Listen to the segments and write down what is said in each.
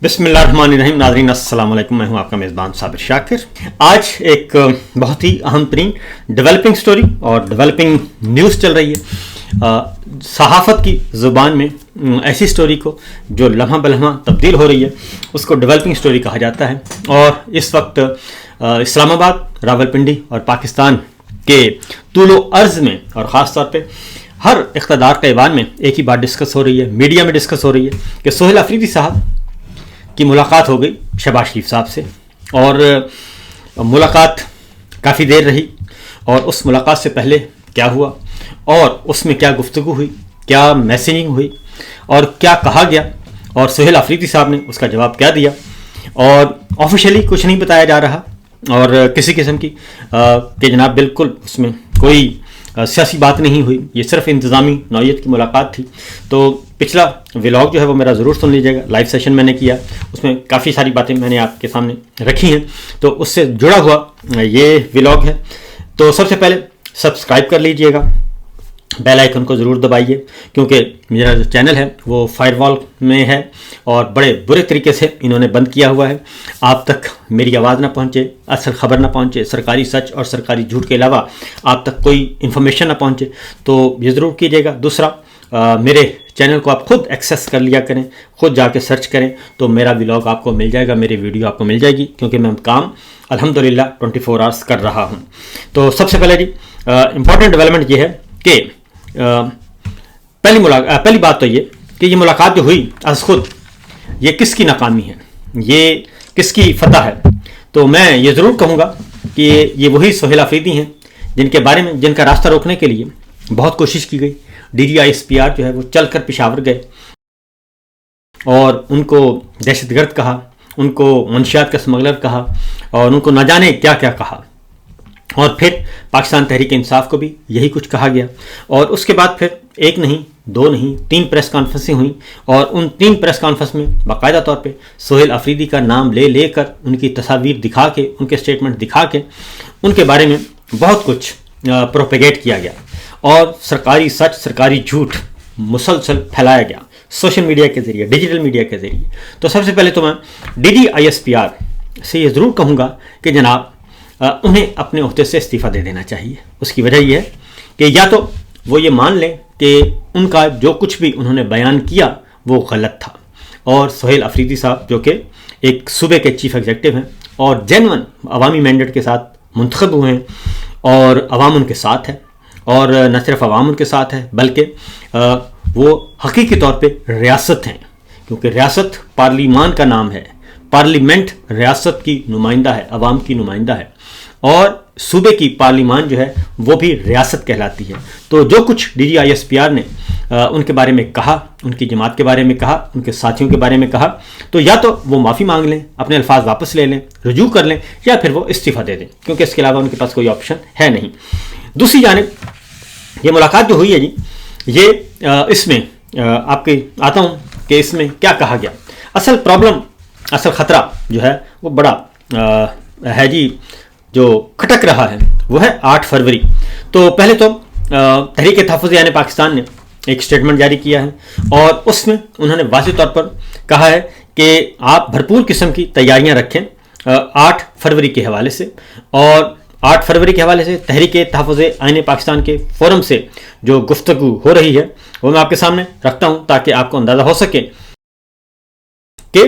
بسم اللہ الرحمن الرحیم. ناظرین السلام علیکم. میں ہوں آپ کا میزبان صابر شاکر. آج ایک بہت ہی اہم ترین ڈیولپنگ سٹوری اور ڈیولپنگ نیوز چل رہی ہے صحافت کی زبان میں. ایسی سٹوری کو جو لمحہ بلمحہ تبدیل ہو رہی ہے اس کو ڈیولپنگ سٹوری کہا جاتا ہے. اور اس وقت اسلام آباد، راولپنڈی اور پاکستان کے طول و عرض میں اور خاص طور پہ ہر اقتدار کے ایوان میں ایک ہی بات ڈسکس ہو رہی ہے، میڈیا میں ڈسکس ہو رہی ہے کہ سہیل آفریدی صاحب کی ملاقات ہو گئی شہباز شریف صاحب سے. اور ملاقات کافی دیر رہی، اور اس ملاقات سے پہلے کیا ہوا اور اس میں کیا گفتگو ہوئی، کیا میسیجنگ ہوئی اور کیا کہا گیا، اور سہیل آفریدی صاحب نے اس کا جواب کیا دیا. اور آفیشیلی کچھ نہیں بتایا جا رہا اور کسی قسم کی کہ جناب بالکل اس میں کوئی سیاسی بات نہیں ہوئی، یہ صرف انتظامی نوعیت کی ملاقات تھی. تو پچھلا ولاگ جو ہے وہ میرا ضرور سن لیجیے گا. لائیو سیشن میں نے کیا، اس میں کافی ساری باتیں میں نے آپ کے سامنے رکھی ہیں، تو اس سے جڑا ہوا یہ ولاگ ہے. تو سب سے پہلے سبسکرائب کر لیجیے گا، بیل آئیکن کو ضرور دبائیے، کیونکہ میرا جو چینل ہے وہ فائر وال میں ہے اور بڑے برے طریقے سے انہوں نے بند کیا ہوا ہے. آپ تک میری آواز نہ پہنچے، اصل خبر نہ پہنچے، سرکاری سچ اور سرکاری جھوٹ کے علاوہ آپ تک کوئی انفارمیشن نہ پہنچے، تو یہ ضرور کیجیے گا. دوسرا، میرے چینل کو آپ خود ایکسیس کر لیا کریں، خود جا کے سرچ کریں تو میرا ولاگ آپ کو مل جائے گا، میری ویڈیو آپ کو مل جائے گی، کیونکہ میں کام الحمدللہ 24 آورس کر رہا ہوں. تو سب سے پہلے امپورٹنٹ ڈیولپمنٹ یہ ہے کہ پہلی بات تو یہ کہ یہ ملاقات جو ہوئی از خود یہ کس کی ناکامی ہے، یہ کس کی فتح ہے. تو میں یہ ضرور کہوں گا کہ یہ وہی سہیل آفریدی ہیں جن کا راستہ روکنے کے لیے بہت کوشش کی گئی. DGISPR جو ہے وہ چل کر پشاور گئے اور ان کو دہشت گرد کہا، ان کو منشیات کا اسمگلر کہا اور ان کو نہ جانے کیا کیا کہا. اور پھر پاکستان تحریک انصاف کو بھی یہی کچھ کہا گیا. اور اس کے بعد پھر ایک نہیں، دو نہیں، 3 پریس کانفرنسیں ہوئیں، اور ان 3 پریس کانفرنس میں باقاعدہ طور پہ سہیل آفریدی کا نام لے کر ان کی تصاویر دکھا کے، ان کے اسٹیٹمنٹ دکھا کے ان کے بارے میں بہت کچھ پروپیگیٹ کیا گیا اور سرکاری سچ سرکاری جھوٹ مسلسل پھیلایا گیا سوشل میڈیا کے ذریعے، ڈیجیٹل میڈیا کے ذریعے. تو سب سے پہلے تو میں DGISPR سے یہ ضرور کہوں گا کہ جناب انہیں اپنے عہدے سے استعفیٰ دے دینا چاہیے. اس کی وجہ یہ ہے کہ یا تو وہ یہ مان لیں کہ ان کا جو کچھ بھی انہوں نے بیان کیا وہ غلط تھا، اور سہیل آفریدی صاحب جو کہ ایک صوبے کے چیف ایگزیکٹو ہیں اور جینون عوامی مینڈیٹ کے ساتھ منتخب ہوئے ہیں اور عوام ان کے ساتھ ہے، اور نہ صرف عوام ان کے ساتھ ہے بلکہ وہ حقیقی طور پہ ریاست ہیں، کیونکہ ریاست پارلیمان کا نام ہے. پارلیمنٹ ریاست کی نمائندہ ہے، عوام کی نمائندہ ہے، اور صوبے کی پارلیمان جو ہے وہ بھی ریاست کہلاتی ہے. تو جو کچھ DGISPR نے ان کے بارے میں کہا، ان کی جماعت کے بارے میں کہا، ان کے ساتھیوں کے بارے میں کہا، تو یا تو وہ معافی مانگ لیں، اپنے الفاظ واپس لے لیں، رجوع کر لیں، یا پھر وہ استعفیٰ دے دیں، کیونکہ اس کے علاوہ ان کے پاس کوئی آپشن ہے نہیں. دوسری جانب یہ ملاقات جو ہوئی ہے یہ اس میں آپ کے آتا ہوں کہ اس میں کیا کہا گیا. اصل خطرہ جو ہے وہ بڑا ہے جو کھٹک رہا ہے وہ ہے 8 فروری. تو پہلے تو تحریک تحفظ پاکستان نے ایک سٹیٹمنٹ جاری کیا ہے، اور اس میں انہوں نے واضح طور پر کہا ہے کہ آپ بھرپور قسم کی تیاریاں رکھیں 8 فروری کے حوالے سے. اور 8 فروری کے حوالے سے تحریک تحفظ پاکستان کے فورم سے جو گفتگو ہو رہی ہے وہ میں آپ کے سامنے رکھتا ہوں تاکہ آپ کو اندازہ ہو سکے کہ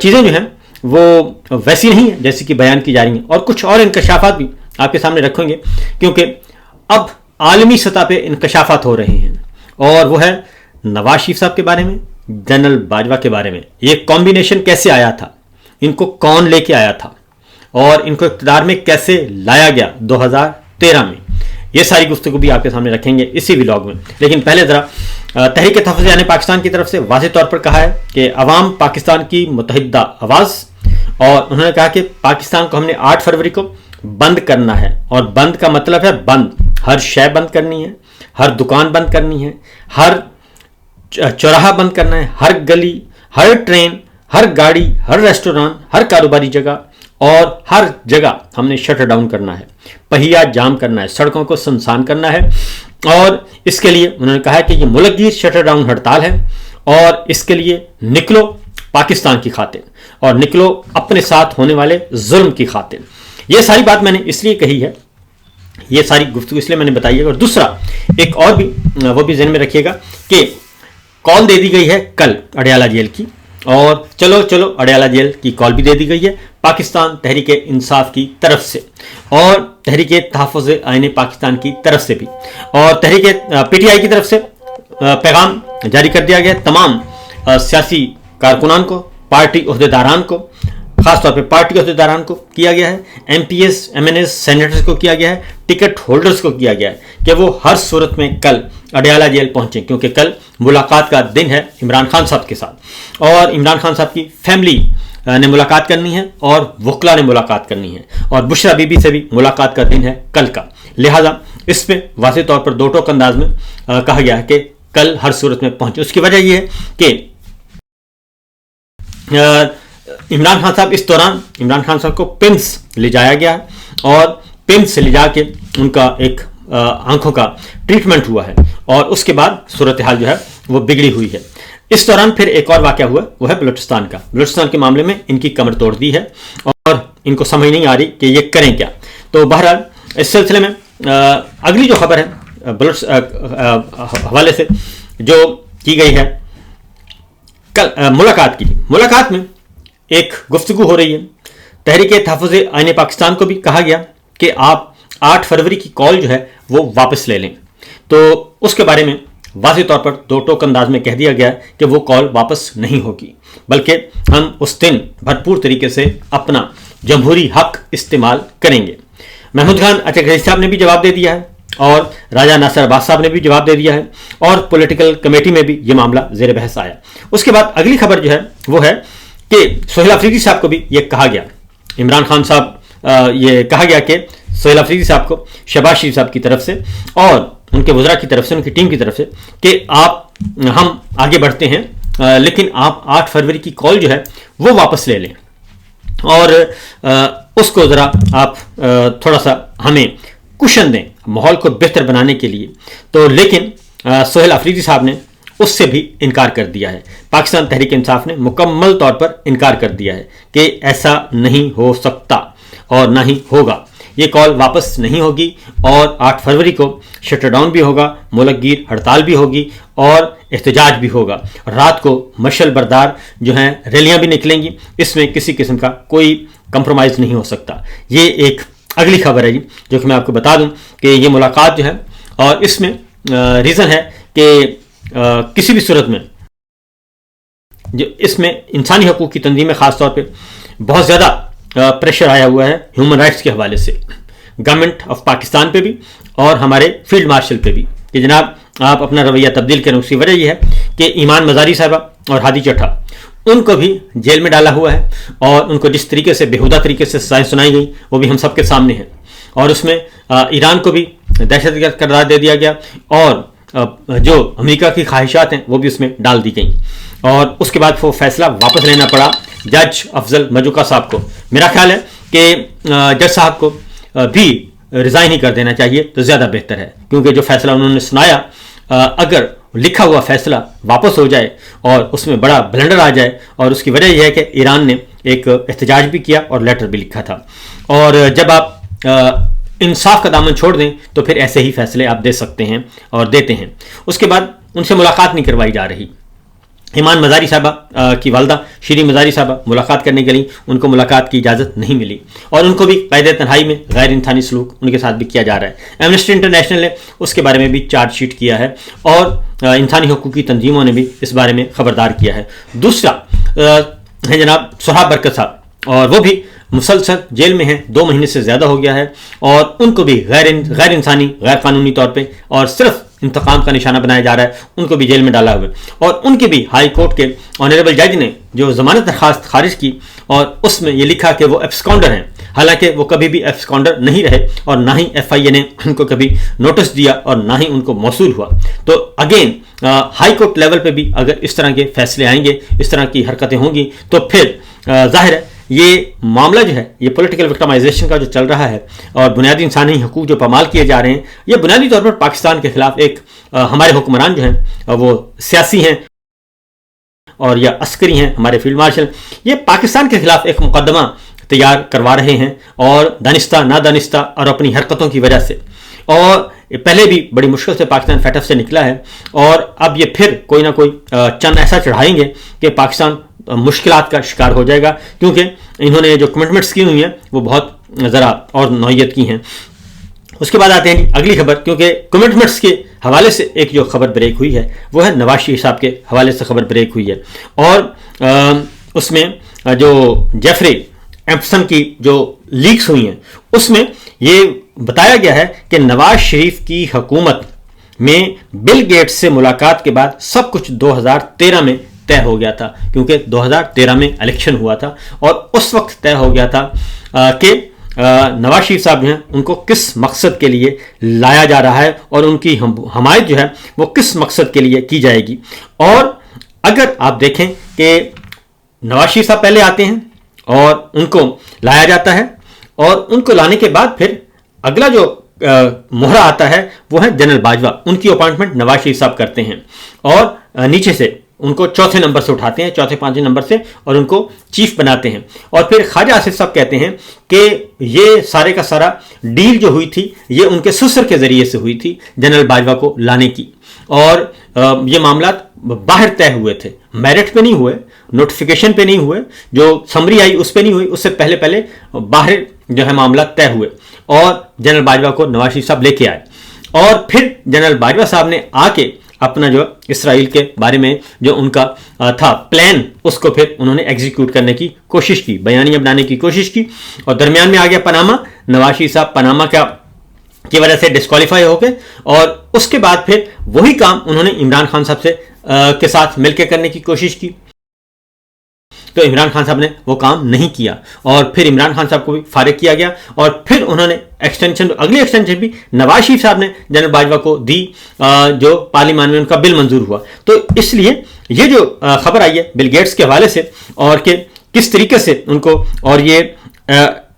چیزیں جو ہیں وہ ویسی نہیں ہیں جیسی کہ بیان کی جا رہی ہیں، اور کچھ اور انکشافات بھی آپ کے سامنے رکھیں گے، کیونکہ اب عالمی سطح پہ انکشافات ہو رہے ہیں. اور وہ ہے نواز شریف صاحب کے بارے میں، جنرل باجوہ کے بارے میں. یہ کمبینیشن کیسے آیا تھا، ان کو کون لے کے آیا تھا، اور ان کو اقتدار میں کیسے لایا گیا 2013 میں. یہ ساری گفتگو بھی آپ کے سامنے رکھیں گے اسی ولاگ میں. لیکن پہلے ذرا تحریک تحفظ پاکستان کی طرف سے واضح طور پر کہا ہے کہ عوام پاکستان کی متحدہ آواز، اور انہوں نے کہا کہ پاکستان کو ہم نے 8 فروری کو بند کرنا ہے. اور بند کا مطلب ہے بند، ہر شے بند کرنی ہے، ہر دکان بند کرنی ہے، ہر چوراہا بند کرنا ہے، ہر گلی، ہر ٹرین، ہر گاڑی، ہر ریسٹوران، ہر کاروباری جگہ اور ہر جگہ ہم نے شٹر ڈاؤن کرنا ہے، پہیا جام کرنا ہے، سڑکوں کو سنسان کرنا ہے. اور اس کے لیے انہوں نے کہا ہے کہ یہ ملک گیر شٹر ڈاؤن ہڑتال ہے، اور اس کے لیے نکلو پاکستان کی خاطر اور نکلو اپنے ساتھ ہونے والے ظلم کی خاطر. یہ ساری بات میں نے اس لیے کہی ہے, یہ ساری گفتگو اس لیے میں نے بتائی ہے. اور دوسرا ایک اور بھی وہ بھی ذہن میں رکھیے گا کہ کال دے دی گئی ہے کل اڈیالہ جیل کی, اور چلو اڈیالہ جیل کی کال بھی دے دی گئی ہے پاکستان تحریک انصاف کی طرف سے اور تحریک تحفظ آئین پاکستان کی طرف سے بھی, اور تحریک پی ٹی آئی کی طرف سے پیغام جاری کر دیا گیا تمام سیاسی کارکنان کو, پارٹی عہدیداران کو, خاص طور پہ پارٹی عہدیداران کو کیا گیا ہے, M P S, M N S, senators کو کیا گیا ہے, ٹکٹ ہولڈرز کو کیا گیا ہے کہ وہ ہر صورت میں کل اڈیالہ جیل پہنچیں, کیونکہ کل ملاقات کا دن ہے عمران خان صاحب کے ساتھ, اور عمران خان صاحب کی فیملی نے ملاقات کرنی ہے اور وکلا نے ملاقات کرنی ہے, اور بشرا بی بی سے بھی ملاقات کا دن ہے کل کا. لہذا اس میں واضح طور پر دو ٹوک انداز میں کہا گیا ہے کہ کل ہر صورت میں پہنچے. اس کی وجہ یہ ہے کہ عمران خان صاحب اس دوران عمران خان صاحب کو پمس لے جایا گیا ہے, اور پمس سے لے جا کے ان کا ایک آنکھوں کا ٹریٹمنٹ ہوا ہے, اور اس کے بعد صورتحال جو ہے وہ بگڑی ہوئی ہے. اس دوران پھر ایک اور واقعہ ہوا, وہ ہے بلوچستان کا. بلوچستان کے معاملے میں ان کی کمر توڑ دی ہے اور ان کو سمجھ نہیں آ رہی کہ یہ کریں کیا. تو بہرحال اس سلسلے میں اگلی جو خبر ہے بلوچ حوالے سے جو کی گئی ہے ملاقات کی, ملاقات میں ایک گفتگو ہو رہی ہے. تحریک تحفظ آئین پاکستان کو بھی کہا گیا کہ آپ 8 فروری کی کال جو ہے وہ واپس لے لیں. تو اس کے بارے میں واضح طور پر دو ٹوک انداز میں کہہ دیا گیا کہ وہ کال واپس نہیں ہوگی, بلکہ ہم اس دن بھرپور طریقے سے اپنا جمہوری حق استعمال کریں گے. محمود خان اچھا صاحب نے بھی جواب دے دیا ہے, اور راجہ ناصر عباس صاحب نے بھی جواب دے دیا ہے, اور پولیٹیکل کمیٹی میں بھی یہ معاملہ زیر بحث آیا. اس کے بعد اگلی خبر جو ہے وہ ہے کہ سہیل افریدی صاحب کو بھی یہ کہا گیا, عمران خان صاحب یہ کہا گیا کہ سہیل افریدی صاحب کو شہباز شریف صاحب کی طرف سے اور ان کے وزراء کی طرف سے, ان کی ٹیم کی طرف سے کہ ہم آگے بڑھتے ہیں, لیکن آپ 8 فروری کی کال جو ہے وہ واپس لے لیں, اور اس کو ذرا آپ تھوڑا سا ہمیں کشن دیں ماحول کو بہتر بنانے کے لیے. تو لیکن سہیل افریدی صاحب نے اس سے بھی انکار کر دیا ہے. پاکستان تحریک انصاف نے مکمل طور پر انکار کر دیا ہے کہ ایسا نہیں ہو سکتا اور نہ ہی ہوگا. یہ کال واپس نہیں ہوگی, اور 8 فروری کو شٹر ڈاؤن بھی ہوگا, ملک گیر ہڑتال بھی ہوگی اور احتجاج بھی ہوگا. رات کو مشعل بردار جو ہیں ریلیاں بھی نکلیں گی. اس میں کسی قسم کا کوئی کمپرومائز نہیں ہو سکتا. یہ ایک اگلی خبر ہے جی جو کہ میں آپ کو بتا دوں کہ یہ ملاقات جو ہے, اور اس میں ریزن ہے کہ کسی بھی صورت میں جو اس میں انسانی حقوق کی تنظیمیں خاص طور پہ بہت زیادہ پریشر آیا ہوا ہے ہیومن رائٹس کے حوالے سے, گورنمنٹ آف پاکستان پہ بھی اور ہمارے فیلڈ مارشل پہ بھی, کہ جناب آپ اپنا رویہ تبدیل کریں. اس کی وجہ یہ ہے کہ ایمان مزاری صاحبہ اور ہادی چٹھا ان کو بھی جیل میں ڈالا ہوا ہے, اور ان کو جس طریقے سے بےہودہ طریقے سے سزائیں سنائی گئی وہ بھی ہم سب کے سامنے ہیں, اور اس میں ایران کو بھی دہشت گرد قرار دے دیا گیا, اور جو امریکہ کی خواہشات ہیں وہ بھی اس میں ڈال دی گئیں, اور اس کے بعد وہ فیصلہ واپس لینا پڑا جج افضل مجوکا صاحب کو. میرا خیال ہے کہ جج صاحب کو بھی ریزائن ہی کر دینا چاہیے تو زیادہ بہتر ہے, کیونکہ جو فیصلہ انہوں نے سنایا اگر لکھا ہوا فیصلہ واپس ہو جائے اور اس میں بڑا بلنڈر آ جائے, اور اس کی وجہ یہ ہے کہ ایران نے ایک احتجاج بھی کیا اور لیٹر بھی لکھا تھا, اور جب آپ انصاف کا دامن چھوڑ دیں تو پھر ایسے ہی فیصلے آپ دے سکتے ہیں اور دیتے ہیں. اس کے بعد ان سے ملاقات نہیں کروائی جا رہی. ایمان مزاری صاحبہ کی والدہ شیریں مزاری صاحبہ ملاقات کرنے کے لیے, ان کو ملاقات کی اجازت نہیں ملی, اور ان کو بھی قید تنہائی میں غیر انسانی سلوک ان کے ساتھ بھی کیا جا رہا ہے. ایمنسٹی انٹرنیشنل نے اس کے بارے میں بھی چارج شیٹ کیا ہے, اور انسانی حقوقی تنظیموں نے بھی اس بارے میں خبردار کیا ہے. دوسرا ہے جناب سہراب برکت صاحب, اور وہ بھی مسلسل جیل میں ہیں, 2 مہینے سے زیادہ ہو گیا ہے, اور ان کو بھی غیر انسانی غیر قانونی طور پہ اور صرف انتقام کا نشانہ بنایا جا رہا ہے, ان کو بھی جیل میں ڈالا ہوا ہے. اور ان کے بھی ہائی کورٹ کے آنریبل جج نے جو ضمانت درخواست خارج کی, اور اس میں یہ لکھا کہ وہ ایبسکانڈر ہیں, حالانکہ وہ کبھی بھی ایبسکانڈر نہیں رہے, اور نہ ہی ایف آئی اے نے ان کو کبھی نوٹس دیا اور نہ ہی ان کو موصول ہوا. تو اگین ہائی کورٹ لیول پہ بھی اگر اس طرح کے فیصلے آئیں گے, اس طرح کی حرکتیں ہوں گی, تو پھر ظاہر ہے یہ معاملہ جو ہے یہ پولیٹیکل وکٹمائزیشن کا جو چل رہا ہے, اور بنیادی انسانی حقوق جو پامال کیے جا رہے ہیں, یہ بنیادی طور پر پاکستان کے خلاف ایک ہمارے حکمران جو ہیں وہ سیاسی ہیں, اور یا عسکری ہیں ہمارے فیلڈ مارشل، یہ پاکستان کے خلاف ایک مقدمہ تیار کروا رہے ہیں، اور دانستہ نادانستہ اور اپنی حرکتوں کی وجہ سے، اور پہلے بھی بڑی مشکل سے پاکستان فیٹف سے نکلا ہے، اور اب یہ پھر کوئی نہ کوئی چند ایسا چڑھائیں گے کہ پاکستان مشکلات کا شکار ہو جائے گا، کیونکہ انہوں نے جو کمٹمنٹس کی ہوئی ہیں وہ بہت ذرا اور نوعیت کی ہیں۔ اس کے بعد آتے ہیں اگلی خبر، کیونکہ کمٹمنٹس کے حوالے سے ایک جو خبر بریک ہوئی ہے وہ ہے نواز شریف صاحب کے حوالے سے خبر بریک ہوئی ہے، اور اس میں جو جیفری ایمپسن کی جو لیکس ہوئی ہیں اس میں یہ بتایا گیا ہے کہ نواز شریف کی حکومت میں بل گیٹس سے ملاقات کے بعد سب کچھ 2013 میں طے ہو گیا تھا، کیونکہ 2013 میں الیکشن ہوا تھا، اور اس وقت طے ہو گیا تھا کہ نواز شریف صاحب جو ہیں ان کو کس مقصد کے لیے لایا جا رہا ہے، اور ان کی حمایت جو ہے وہ کس مقصد کے لیے کی جائے گی۔ اور اگر آپ دیکھیں کہ نواز شریف صاحب پہلے آتے ہیں اور ان کو لایا جاتا ہے، اور ان کو لانے کے بعد پھر اگلا جو مہرہ آتا ہے وہ ہے جنرل باجوہ، ان کی اپوائنٹمنٹ نواز شریف صاحب کرتے ہیں، اور نیچے سے ان کو چوتھے نمبر سے اٹھاتے ہیں، چوتھے پانچویں نمبر سے، اور ان کو چیف بناتے ہیں۔ اور پھر خواجہ آصف صاحب کہتے ہیں کہ یہ سارے کا سارا ڈیل جو ہوئی تھی یہ ان کے سسر کے ذریعے سے ہوئی تھی جنرل باجوہ کو لانے کی، اور یہ معاملات باہر طے ہوئے تھے، میرٹ پہ نہیں ہوئے، نوٹیفیکیشن پہ نہیں ہوئے، جو سمری آئی اس پہ نہیں ہوئی، اس سے پہلے باہر جو ہے معاملات طے ہوئے، اور جنرل باجوہ کو نواز شریف صاحب لے کے آئے، اور پھر جنرل باجوہ صاحب نے آ کے اپنا جو اسرائیل کے بارے میں جو ان کا تھا پلان، اس کو پھر انہوں نے ایگزیکیوٹ کرنے کی کوشش کی، بیانیہ بنانے کی کوشش کی، اور درمیان میں آ گیا پاناما، نواز شریف صاحب پاناما کی وجہ سے ڈسکوالیفائی ہو گئے، اور اس کے بعد پھر وہی کام انہوں نے عمران خان صاحب سے کے ساتھ مل کے کرنے کی کوشش کی، تو عمران خان صاحب نے وہ کام نہیں کیا، اور پھر عمران خان صاحب کو بھی فارغ کیا گیا، اور پھر انہوں نے اگلی ایکسٹینشن بھی نواز شریف صاحب نے جنرل باجوہ کو دی، جو پارلیمان میں ان کا بل منظور ہوا۔ تو اس لیے یہ جو خبر آئی ہے بل گیٹس کے حوالے سے، اور کہ کس طریقے سے ان کو، اور یہ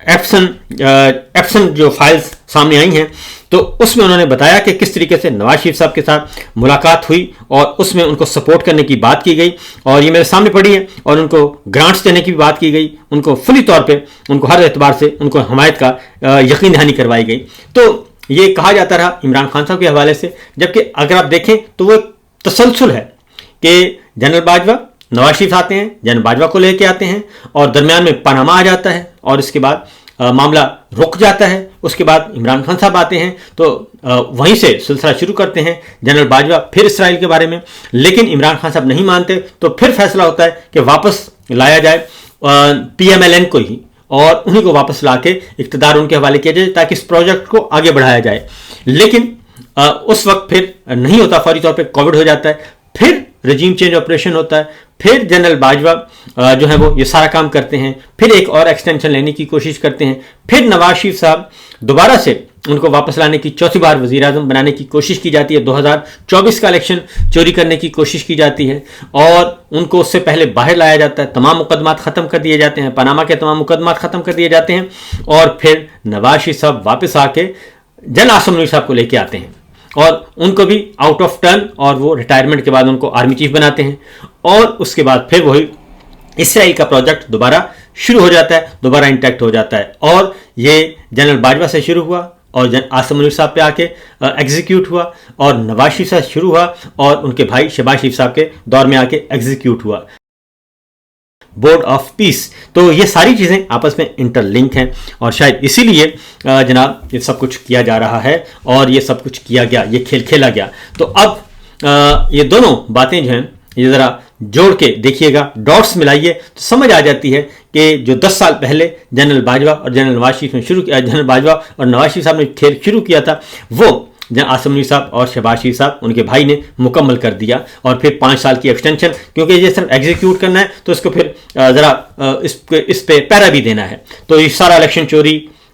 ایپسن جو فائلز سامنے آئی ہیں تو اس میں انہوں نے بتایا کہ کس طریقے سے نواز شریف صاحب کے ساتھ ملاقات ہوئی، اور اس میں ان کو سپورٹ کرنے کی بات کی گئی، اور یہ میرے سامنے پڑی ہے، اور ان کو گرانٹس دینے کی بھی بات کی گئی، ان کو فلی طور پہ ان کو ہر اعتبار سے ان کو حمایت کا یقین دہانی کروائی گئی۔ تو یہ کہا جاتا رہا عمران خان صاحب کے حوالے سے، جبکہ اگر آپ دیکھیں تو وہ تسلسل ہے کہ جنرل باجوہ، نواز شریف آتے ہیں، جنرل باجوہ کو لے کے آتے ہیں، اور درمیان میں پاناما آ جاتا ہے، اور اس کے بعد معاملہ رک جاتا ہے، اس کے بعد عمران خان صاحب آتے ہیں تو وہیں سے سلسلہ شروع کرتے ہیں جنرل باجوہ پھر اسرائیل کے بارے میں، لیکن عمران خان صاحب نہیں مانتے، تو پھر فیصلہ ہوتا ہے کہ واپس لایا جائے پی ایم ایل این کو ہی، اور انہیں کو واپس لا کے اقتدار ان کے حوالے کیا جائے تاکہ اس پروجیکٹ کو آگے بڑھایا جائے، لیکن اس وقت پھر نہیں ہوتا، فوری طور پہ کووڈ ہو جاتا ہے، پھر رجیم چینج آپریشن ہوتا ہے، پھر جنرل باجوہ جو ہے وہ یہ سارا کام کرتے ہیں، پھر ایک اور ایکسٹینشن لینے کی کوشش کرتے ہیں، پھر نواز شریف صاحب دوبارہ سے ان کو واپس لانے کی چوتھی بار وزیر اعظم بنانے کی کوشش کی جاتی ہے، 2024 کا الیکشن چوری کرنے کی کوشش کی جاتی ہے، اور ان کو اس سے پہلے باہر لایا جاتا ہے، تمام مقدمات ختم کر دیے جاتے ہیں، پاناما کے تمام مقدمات ختم کر دیے جاتے ہیں، اور پھر نواز شریف صاحب واپس آ کے جن عاصم منیر صاحب کو لے کے آتے ہیں، اور ان کو بھی آؤٹ آف ٹرن، اور وہ ریٹائرمنٹ کے بعد ان کو آرمی چیف بناتے ہیں، اور اس کے بعد پھر وہی اسرائیل کا پروجیکٹ دوبارہ شروع ہو جاتا ہے، دوبارہ انٹیکٹ ہو جاتا ہے، اور یہ جنرل باجوہ سے شروع ہوا، اور عاصم منیر صاحب پہ آ کے ایگزیکیوٹ ہوا، اور نواز شریف سے شروع ہوا، اور ان کے بھائی شہباز شریف صاحب کے دور میں آ کے ایگزیکیوٹ ہوا، بورڈ آف پیس۔ تو یہ ساری چیزیں آپس میں انٹر لنک ہیں، اور شاید اسی لیے جناب یہ سب کچھ کیا جا رہا ہے، اور یہ سب کچھ کیا گیا، یہ کھیل کھیلا گیا۔ تو اب یہ دونوں باتیں جو ہیں یہ ذرا جوڑ کے دیکھیے گا، ڈاٹس ملائیے تو سمجھ آ جاتی ہے کہ جو 10 سال پہلے جنرل باجوہ اور جنرل نواز شریف نے شروع کیا، جنرل باجوہ اور نواز شریف صاحب نے کھیل شروع کیا تھا، وہ عاصم منیر صاحب اور شہباز شریف صاحب ان کے بھائی نے مکمل کر دیا، اور پھر 5 سال کی ایکسٹینشن، کیونکہ یہ صرف ایگزیکیوٹ کرنا ہے تو اس کو پھر ذرا اس پہ پیرا بھی دینا ہے، تو یہ سارا الیکشن چوری،